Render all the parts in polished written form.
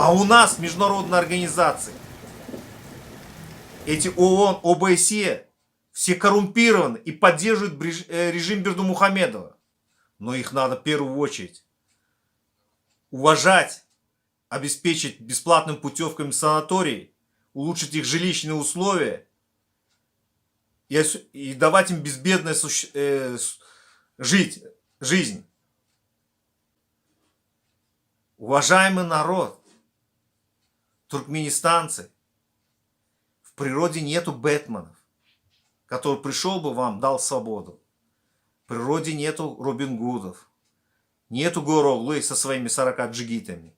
А у нас международные организации, эти ООН, ОБСЕ, все коррумпированы и поддерживают режим Бердымухамедова. Но их надо в первую очередь уважать, обеспечить бесплатными путевками в санатории, улучшить их жилищные условия и давать им безбедную жизнь. Уважаемый народ, туркменистанцы, в природе нету Бэтменов, который пришел бы вам, дал свободу. В природе нету Робин Гудов, нету Гороглы со своими 40 джигитами.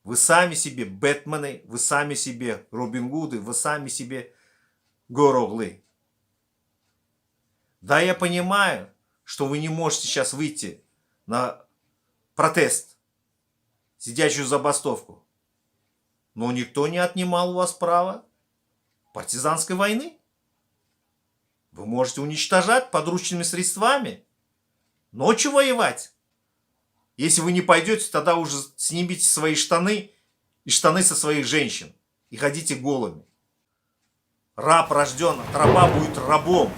Вы сами себе Бэтмены, вы сами себе Робин Гуды, вы сами себе Гороглы. Да, я понимаю, что вы не можете сейчас выйти на протест, сидячую забастовку. Но никто не отнимал у вас право партизанской войны. Вы можете уничтожать подручными средствами, ночью воевать. Если вы не пойдете, тогда уже снимите свои штаны и штаны со своих женщин и ходите голыми. Раб рожден, от раба будет рабом.